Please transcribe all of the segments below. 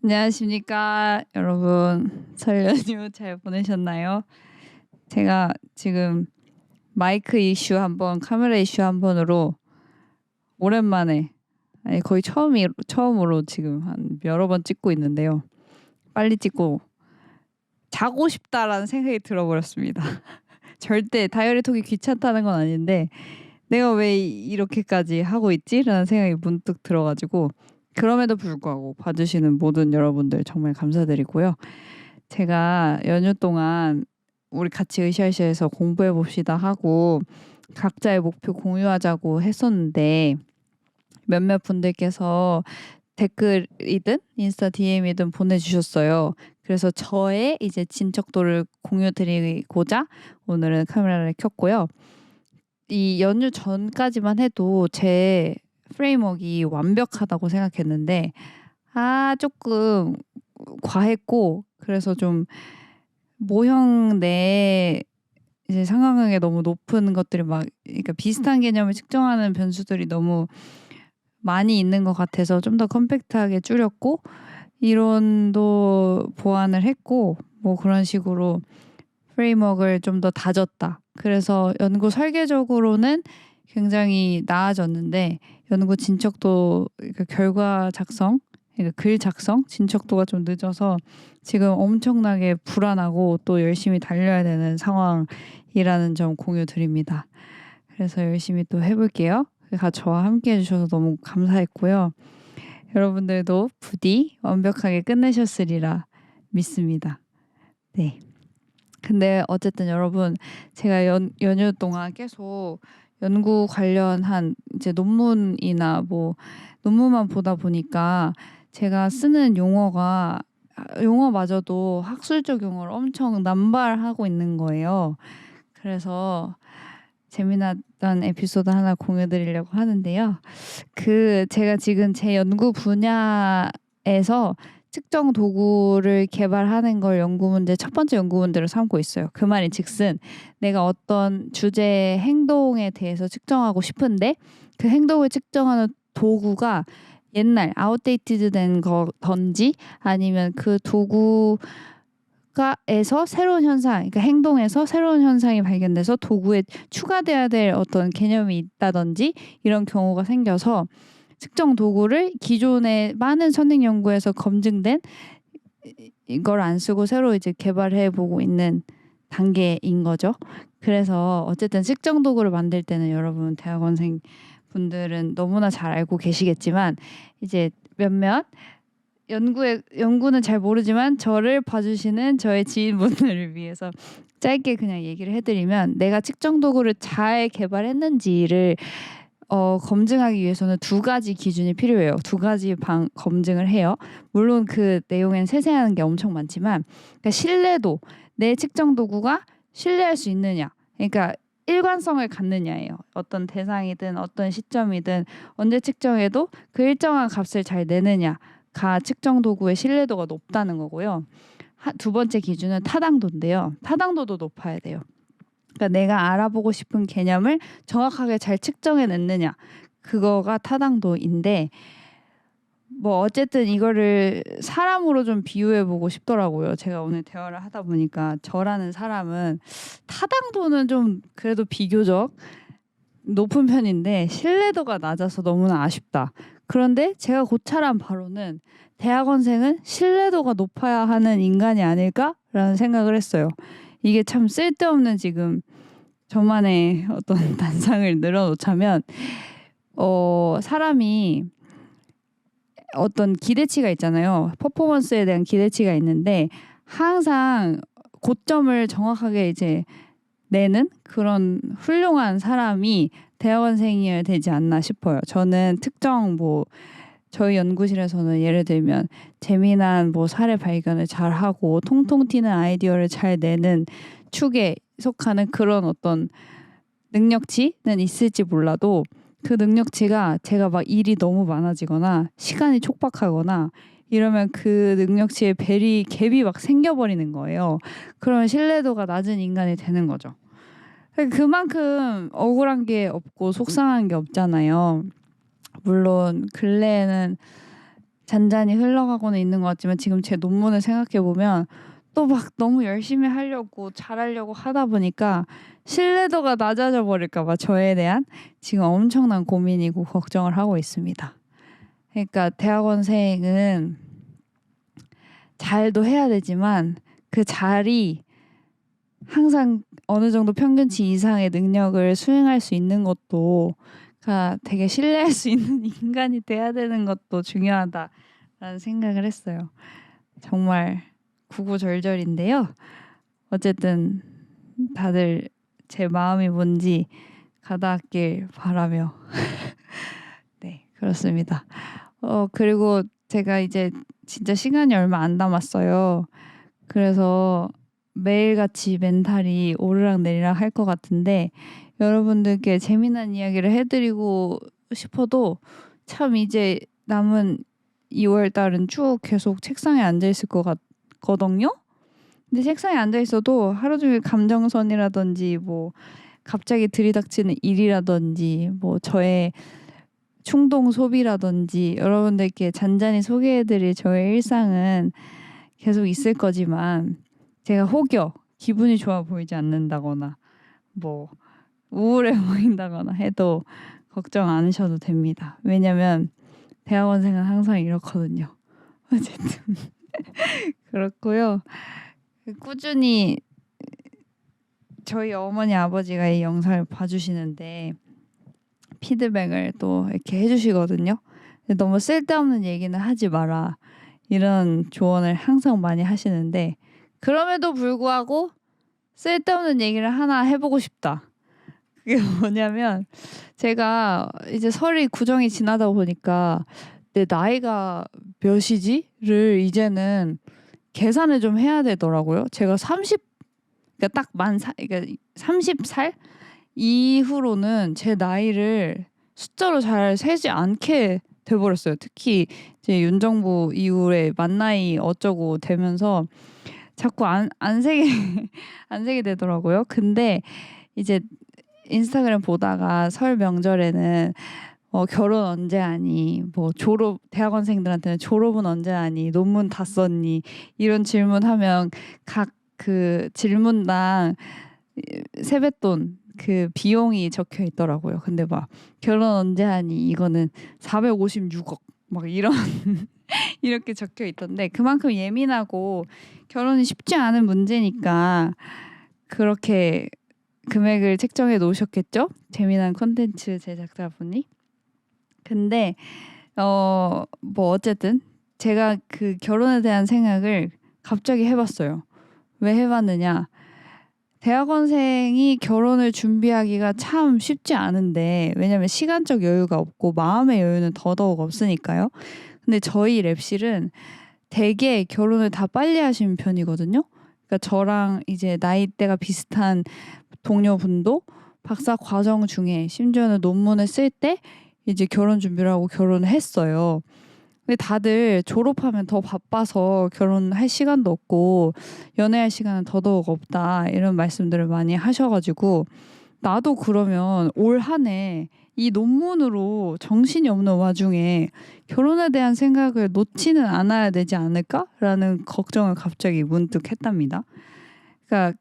안녕하십니까 여러분. 설 연휴 잘 보내셨나요? 제가 지금 마이크 이슈 한 번, 카메라 이슈 한 번으로 오랜만에 거의 처음으로 지금 한 여러 번 찍고 있는데요. 빨리 찍고 자고 싶다라는 생각이 들어버렸습니다. 절대 다이어리 톡이 귀찮다는 건 아닌데 내가 왜 이렇게까지 하고 있지라는 생각이 문득 들어가지고 그럼에도 불구하고 봐주시는 모든 여러분들 정말 감사드리고요. 제가 연휴 동안 우리 같이 으쌰으쌰해서 공부해 봅시다 하고 각자의 목표 공유하자고 했었는데 몇몇 분들께서 댓글이든 인스타 DM이든 보내주셨어요. 그래서 저의 이제 진척도를 공유드리고자 오늘은 카메라를 켰고요. 이 연휴 전까지만 해도 제 프레임워크가 완벽하다고 생각했는데 조금 과했고 그래서 좀 모형 내 이제 상관관계 너무 높은 것들이 그러니까 비슷한 개념을 측정하는 변수들이 너무 많이 있는 것 같아서 좀 더 컴팩트하게 줄였고 이론도 보완을 했고 뭐 그런 식으로 프레임워크를 좀 더 다졌다. 그래서 연구 설계적으로는 굉장히 나아졌는데 연구 진척도 그러니까 결과 작성, 그러니까 글 작성 진척도가 좀 늦어서 지금 엄청나게 불안하고 또 열심히 달려야 되는 상황이라는 점 공유 드립니다. 그래서 열심히 또 해볼게요. 저와 함께 해주셔서 너무 감사했고요. 여러분들도 부디 완벽하게 끝내셨으리라 믿습니다. 네. 근데 어쨌든 여러분 제가 연휴 동안 계속 연구 관련한 이제 논문이나 뭐 논문만 보다 보니까 제가 쓰는 용어마저도 학술적 용어를 엄청 남발하고 있는 거예요. 그래서 재미났던 에피소드 하나 공유드리려고 하는데요. 제가 지금 제 연구 분야에서 측정 도구를 개발하는 걸 첫 번째 연구 문제로 삼고 있어요. 그 말인 즉슨 내가 어떤 주제의 행동에 대해서 측정하고 싶은데 그 행동을 측정하는 도구가 옛날 아웃데이티드 된 거던지 아니면 그 도구에서 새로운 현상, 그러니까 행동에서 새로운 현상이 발견돼서 도구에 추가돼야 될 어떤 개념이 있다든지 이런 경우가 생겨서 측정 도구를 기존의 많은 선행 연구에서 검증된 이걸 안 쓰고 새로 이제 개발해 보고 있는 단계인 거죠. 그래서 어쨌든 측정 도구를 만들 때는 여러분 대학원생 분들은 너무나 잘 알고 계시겠지만 이제 몇몇 연구는 잘 모르지만 저를 봐주시는 저의 지인분들을 위해서 짧게 그냥 얘기를 해드리면 내가 측정 도구를 잘 개발했는지를 검증하기 위해서는 두 가지 기준이 필요해요. 두 가지 검증을 해요. 물론 그 내용엔 세세한 게 엄청 많지만 그러니까 신뢰도, 내 측정 도구가 신뢰할 수 있느냐, 그러니까 일관성을 갖느냐예요. 어떤 대상이든 어떤 시점이든 언제 측정해도 그 일정한 값을 잘 내느냐가 측정 도구의 신뢰도가 높다는 거고요. 두 번째 기준은 타당도인데요. 타당도도 높아야 돼요. 그러니까 내가 알아보고 싶은 개념을 정확하게 잘 측정해냈느냐, 그거가 타당도인데 뭐 어쨌든 이거를 사람으로 좀 비유해보고 싶더라고요. 제가 오늘 대화를 하다 보니까 저라는 사람은 타당도는 좀 그래도 비교적 높은 편인데 신뢰도가 낮아서 너무나 아쉽다. 그런데 제가 고찰한 바로는 대학원생은 신뢰도가 높아야 하는 인간이 아닐까라는 생각을 했어요. 이게 참 쓸데없는 지금 저만의 어떤 단상을 늘어놓자면 사람이 어떤 기대치가 있잖아요. 퍼포먼스에 대한 기대치가 있는데 항상 고점을 정확하게 이제 내는 그런 훌륭한 사람이 대학원생이어야 되지 않나 싶어요. 저는 특정 저희 연구실에서는 예를 들면 재미난 사례 발견을 잘하고 통통 튀는 아이디어를 잘 내는 축에 속하는 그런 어떤 능력치는 있을지 몰라도 그 능력치가 제가 일이 너무 많아지거나 시간이 촉박하거나 이러면 그 능력치에 갭이 생겨버리는 거예요. 그러면 신뢰도가 낮은 인간이 되는 거죠. 그만큼 억울한 게 없고 속상한 게 없잖아요. 물론 근래에는 잔잔히 흘러가고는 있는 것 같지만 지금 제 논문을 생각해 보면 또 막 너무 열심히 하려고 잘하려고 하다 보니까 신뢰도가 낮아져 버릴까 봐 저에 대한 지금 엄청난 고민이고 걱정을 하고 있습니다. 그러니까 대학원생은 잘도 해야 되지만 그 잘이 항상 어느 정도 평균치 이상의 능력을 수행할 수 있는 것도 되게 신뢰할 수 있는 인간이 돼야 되는 것도 중요하다라는 생각을 했어요. 정말 구구절절인데요. 어쨌든 다들 제 마음이 뭔지 가닿길 바라며 네, 그렇습니다. 그리고 제가 이제 진짜 시간이 얼마 안 남았어요. 그래서 매일같이 멘탈이 오르락내리락 할 것 같은데 여러분들께 재미난 이야기를 해드리고 싶어도 참 이제 남은 2월 달은 쭉 계속 책상에 앉아 있을 것 같거든요. 근데 책상에 앉아 있어도 하루 종일 감정선이라든지 뭐 갑자기 들이닥치는 일이라든지 뭐 저의 충동 소비라든지 여러분들께 잔잔히 소개해드릴 저의 일상은 계속 있을 거지만 제가 혹여 기분이 좋아 보이지 않는다거나 뭐 우울해 보인다거나 해도 걱정 안 하셔도 됩니다. 왜냐면 대학원생은 항상 이렇거든요. 어쨌든 그렇고요. 꾸준히 저희 어머니 아버지가 이 영상을 봐주시는데 피드백을 또 이렇게 해주시거든요. 너무 쓸데없는 얘기는 하지 마라 이런 조언을 항상 많이 하시는데 그럼에도 불구하고 쓸데없는 얘기를 하나 해보고 싶다. 그게 뭐냐면 제가 이제 설이 구정이 지나다 보니까 내 나이가 몇이지?를 이제는 계산을 좀 해야 되더라고요. 제가 30, 그러니까 그러니까 30살 이후로는 제 나이를 숫자로 잘 세지 않게 돼버렸어요. 특히 이제 윤정부 이후에 만 나이 어쩌고 되면서 자꾸 안 세게 안 세게 되더라고요. 근데 이제 인스타그램 보다가 설 명절에는 결혼 언제 하니? 뭐 대학원생들한테는 졸업은 언제 하니? 논문 다 썼니? 이런 질문하면 각 그 질문당 세뱃돈 그 비용이 적혀 있더라고요. 근데 막 결혼 언제 하니? 이거는 456억 막 이런 이렇게 적혀 있던데 그만큼 예민하고 결혼이 쉽지 않은 문제니까 그렇게 금액을 책정해 놓으셨겠죠? 재미난 콘텐츠 제작자분이. 근데 뭐 어쨌든 제가 그 결혼에 대한 생각을 갑자기 해봤어요. 왜 해봤느냐? 대학원생이 결혼을 준비하기가 참 쉽지 않은데 왜냐면 시간적 여유가 없고 마음의 여유는 더더욱 없으니까요. 근데 저희 랩실은 되게 결혼을 다 빨리 하시는 편이거든요. 그러니까 저랑 이제 나이대가 비슷한 동료분도 박사 과정 중에 심지어는 논문을 쓸 때 이제 결혼 준비를 하고 결혼을 했어요. 근데 다들 졸업하면 더 바빠서 결혼할 시간도 없고 연애할 시간은 더더욱 없다 이런 말씀들을 많이 하셔가지고 나도 그러면 올 한 해 이 논문으로 정신이 없는 와중에 결혼에 대한 생각을 놓지는 않아야 되지 않을까라는 걱정을 갑자기 문득 했답니다. 그러니까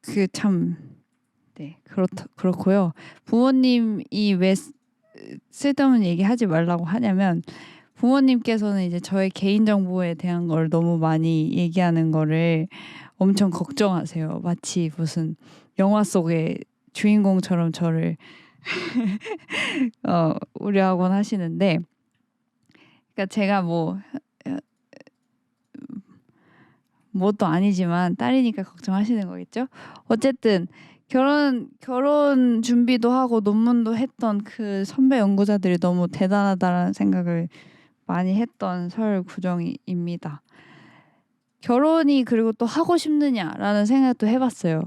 그 참 네 그렇고요. 부모님이 왜 쓸데없는 얘기 하지 말라고 하냐면 부모님께서는 이제 저의 개인정보에 대한 걸 너무 많이 얘기하는 거를 엄청 걱정하세요. 마치 무슨 영화 속의 주인공처럼 저를 우려하곤 하시는데 그러니까 제가 뭣도 아니지만 딸이니까 걱정하시는 거겠죠. 어쨌든 결혼 준비도 하고 논문도 했던 그 선배 연구자들이 너무 대단하다라는 생각을 많이 했던 설 구정입니다. 결혼이 그리고 또 하고 싶느냐라는 생각도 해봤어요.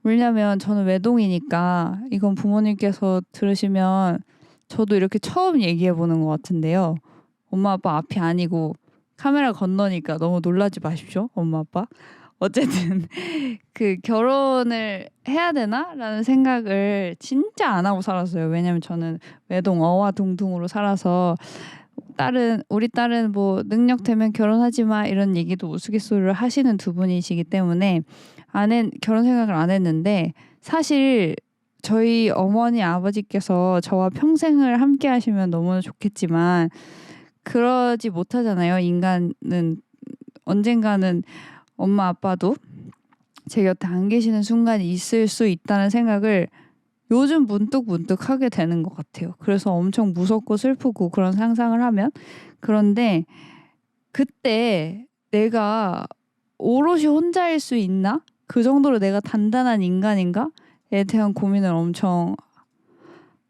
왜냐면 저는 외동이니까 이건 부모님께서 들으시면 저도 이렇게 처음 얘기해보는 것 같은데요. 엄마 아빠 앞이 아니고 카메라 건너니까 너무 놀라지 마십시오. 엄마 아빠. 어쨌든 그 결혼을 해야 되나라는 생각을 진짜 안 하고 살았어요. 왜냐면 저는 외동 어와둥둥으로 살아서 우리 딸은 뭐 능력 되면 결혼하지 마 이런 얘기도 우스갯소리를 하시는 두 분이시기 때문에 결혼 생각을 안 했는데, 사실 저희 어머니 아버지께서 저와 평생을 함께 하시면 너무 좋겠지만 그러지 못하잖아요. 인간은 언젠가는 엄마 아빠도 제 곁에 안 계시는 순간이 있을 수 있다는 생각을 요즘 문득 하게 되는 것 같아요. 그래서 엄청 무섭고 슬프고 그런 상상을 하면. 그런데 그때 내가 오롯이 혼자일 수 있나? 그 정도로 내가 단단한 인간인가?에 대한 고민을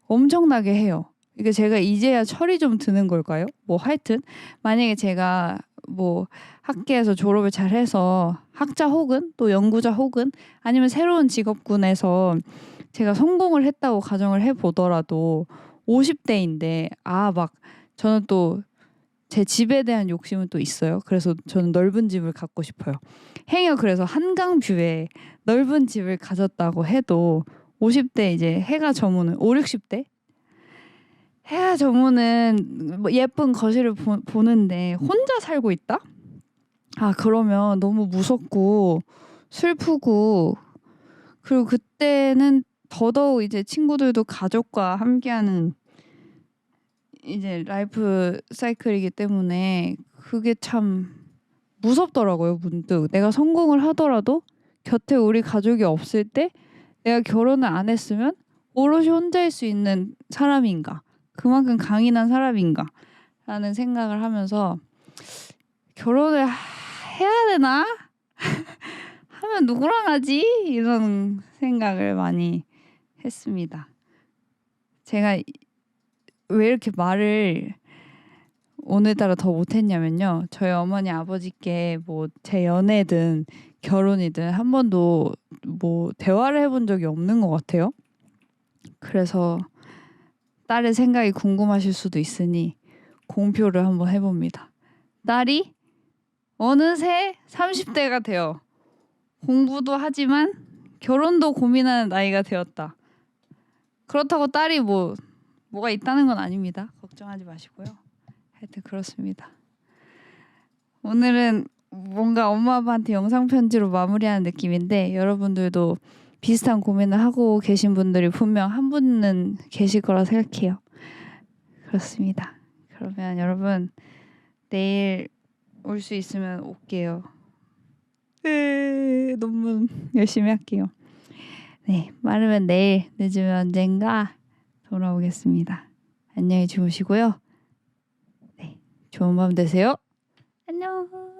엄청나게 해요. 이게 제가 이제야 철이 좀 드는 걸까요? 뭐 하여튼 만약에 제가 뭐 학계에서 졸업을 잘해서 학자 혹은 또 연구자 혹은 아니면 새로운 직업군에서 제가 성공을 했다고 가정을 해보더라도 50대인데 막 저는 또 제 집에 대한 욕심은 또 있어요. 그래서 저는 넓은 집을 갖고 싶어요. 행여 그래서 한강뷰에 넓은 집을 가졌다고 해도 50대 이제 해가 저무는 5, 60대? 해가 저무는 뭐 예쁜 거실을 보는데 혼자 살고 있다? 그러면 너무 무섭고 슬프고, 그리고 그때는 더더욱 이제 친구들도 가족과 함께하는 이제 라이프 사이클이기 때문에 그게 참 무섭더라고요. 문득 내가 성공을 하더라도 곁에 우리 가족이 없을 때 내가 결혼을 안 했으면 오롯이 혼자일 수 있는 사람인가, 그만큼 강인한 사람인가 라는 생각을 하면서 결혼을 해야 되나? 하면 누구랑 하지? 이런 생각을 많이 했습니다. 제가 왜 이렇게 말을 오늘따라 더 못했냐면요. 저희 어머니 아버지께 뭐 제 연애든 결혼이든 한 번도 뭐 대화를 해본 적이 없는 것 같아요. 그래서 딸의 생각이 궁금하실 수도 있으니 공표를 한번 해봅니다. 딸이 어느새 30대가 되어 공부도 하지만 결혼도 고민하는 나이가 되었다. 그렇다고 딸이 뭐가 있다는 건 아닙니다. 걱정하지 마시고요. 하여튼 그렇습니다. 오늘은 뭔가 엄마 아빠한테 영상 편지로 마무리하는 느낌인데, 여러분들도 비슷한 고민을 하고 계신 분들이 분명 한 분은 계실 거라 생각해요. 그렇습니다. 그러면 여러분 내일 올 수 있으면 올게요. 논문 열심히 할게요. 네, 빠르면 내일, 늦으면 언젠가 돌아오겠습니다. 안녕히 주무시고요. 네, 좋은 밤 되세요. 안녕.